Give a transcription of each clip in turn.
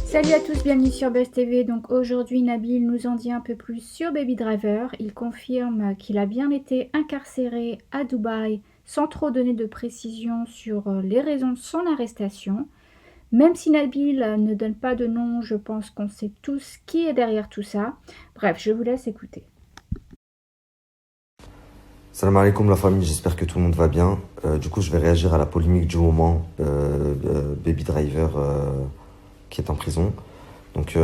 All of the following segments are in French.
Salut à tous, bienvenue sur Buzz TV. Donc aujourd'hui, Nabil nous en dit un peu plus sur Baby Driver. Il confirme qu'il a bien été incarcéré à Dubaï sans trop donner de précision sur les raisons de son arrestation. Même si Nabil ne donne pas de nom, je pense qu'on sait tous qui est derrière tout ça. Bref, je vous laisse écouter. Salam alaikum la famille, j'espère que tout le monde va bien. Du coup, je vais réagir à la polémique du moment, Baby Driver qui est en prison. Donc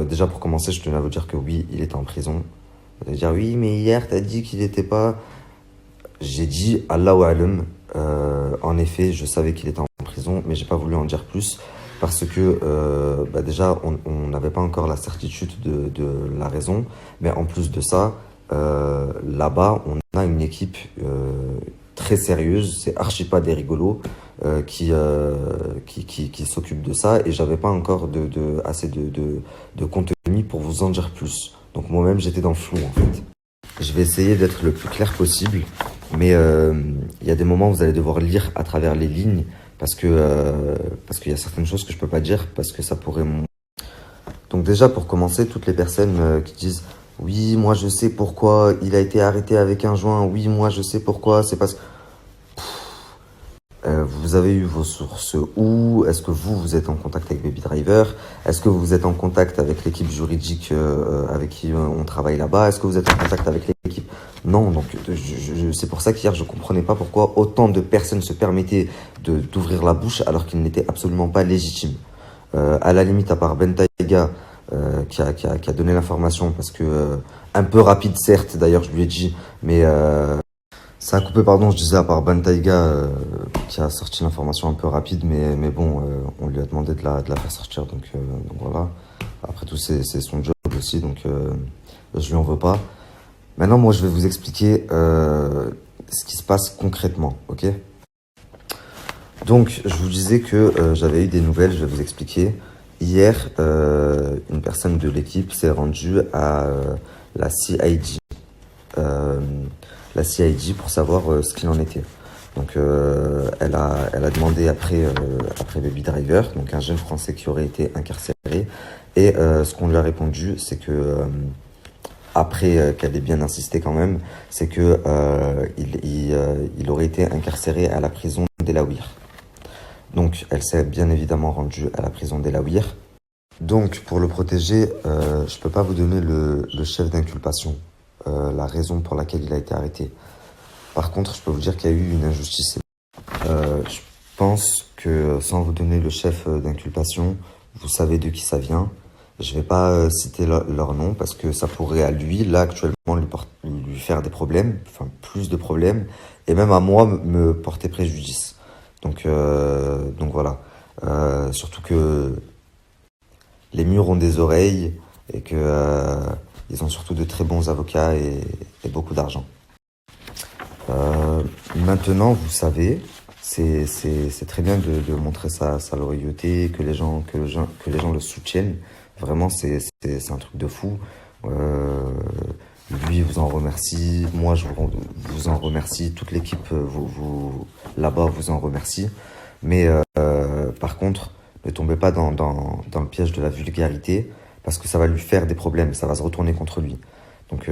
déjà pour commencer, je tenais à vous dire que oui, il est en prison. Vous allez dire oui, mais hier t'as dit qu'il n'était pas. J'ai dit Allahu Alam. En effet, je savais qu'il était en prison, mais j'ai pas voulu en dire plus parce que déjà on n'avait pas encore la certitude de la raison. Mais en plus de ça, là-bas, on a une équipe très sérieuse. C'est archi pas des rigolos qui s'occupe de ça. Et j'avais pas encore assez de contenu pour vous en dire plus. Donc moi-même, j'étais dans le flou en fait. Je vais essayer d'être le plus clair possible, mais il y a des moments où vous allez devoir lire à travers les lignes parce qu'il y a certaines choses que je peux pas dire parce que ça pourrait. Donc déjà pour commencer, toutes les personnes qui disent oui, moi je sais pourquoi il a été arrêté avec un joint, oui, moi je sais pourquoi, c'est parce que vous avez eu vos sources où? Est-ce que vous êtes en contact avec Baby Driver? Est-ce que vous êtes en contact avec l'équipe juridique avec qui on travaille là-bas? Est-ce que vous êtes en contact avec l'équipe? Non, donc c'est pour ça qu'hier je comprenais pas pourquoi autant de personnes se permettaient d'ouvrir la bouche alors qu'ils n'étaient absolument pas légitimes. À la limite, à part Ben Taïga qui a donné l'information parce que un peu rapide certes, d'ailleurs je lui ai dit, mais ça a coupé, pardon, je disais, à part Bantaiga qui a sorti l'information un peu rapide, mais bon, on lui a demandé de la faire sortir, donc voilà. Après tout, c'est son job aussi, donc je lui en veux pas. Maintenant, moi, je vais vous expliquer ce qui se passe concrètement, ok? Donc, je vous disais que j'avais eu des nouvelles, je vais vous expliquer. Hier, une personne de l'équipe s'est rendue à la CID. euh, la CID pour savoir ce qu'il en était. Donc elle a demandé après Baby Driver, donc un jeune Français qui aurait été incarcéré. Et ce qu'on lui a répondu, c'est que après qu'elle ait bien insisté quand même, c'est que il aurait été incarcéré à la prison d'Elaouir. Donc elle s'est bien évidemment rendue à la prison d'Elaouir. Donc pour le protéger, je peux pas vous donner le chef d'inculpation, la raison pour laquelle il a été arrêté. Par contre, je peux vous dire qu'il y a eu une injustice. Je pense que sans vous donner le chef d'inculpation, vous savez de qui ça vient. Je vais pas citer leur nom parce que ça pourrait à lui, là actuellement, lui faire des problèmes, enfin plus de problèmes, et même à moi me porter préjudice. Donc voilà. Surtout que les murs ont des oreilles et que ils ont surtout de très bons avocats et beaucoup d'argent. Maintenant, vous savez, c'est très bien de montrer sa loyauté, que les gens le soutiennent. Vraiment, c'est un truc de fou. Euh, Lui vous en remercie, moi vous en remercie, toute l'équipe là-bas vous en remercie. Mais par contre, ne tombez pas dans le piège de la vulgarité parce que ça va lui faire des problèmes, ça va se retourner contre lui. Donc,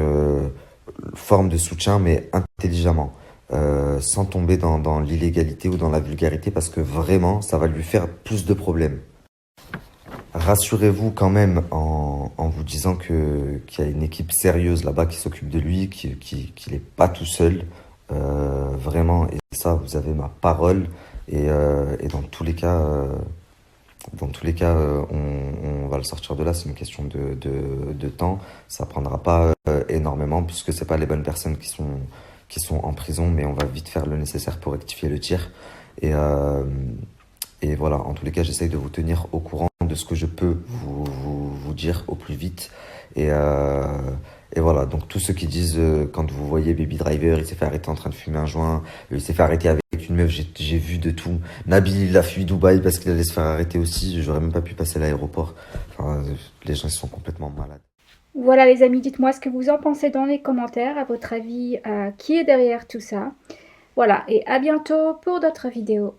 forme de soutien, mais intelligemment, sans tomber dans l'illégalité ou dans la vulgarité, parce que vraiment, ça va lui faire plus de problèmes. Rassurez-vous quand même en vous disant qu'il y a une équipe sérieuse là-bas qui s'occupe de lui, qu'il n'est pas tout seul, vraiment, et ça, vous avez ma parole, et dans tous les cas, on va le sortir de là. C'est une question de temps. Ça prendra pas énormément puisque c'est pas les bonnes personnes qui sont en prison, mais on va vite faire le nécessaire pour rectifier le tir. Et, euh, et voilà, en tous les cas, j'essaye de vous tenir au courant de ce que je peux vous dire au plus vite. Et, euh, et voilà, donc tous ceux qui disent, quand vous voyez Baby Driver, il s'est fait arrêter en train de fumer un joint, il s'est fait arrêter avec une meuf, j'ai vu de tout. Nabil, il a fui Dubaï parce qu'il allait se faire arrêter aussi, j'aurais même pas pu passer l'aéroport. Enfin, les gens ils sont complètement malades. Voilà les amis, dites-moi ce que vous en pensez dans les commentaires. À votre avis, qui est derrière tout ça? Voilà, et à bientôt pour d'autres vidéos.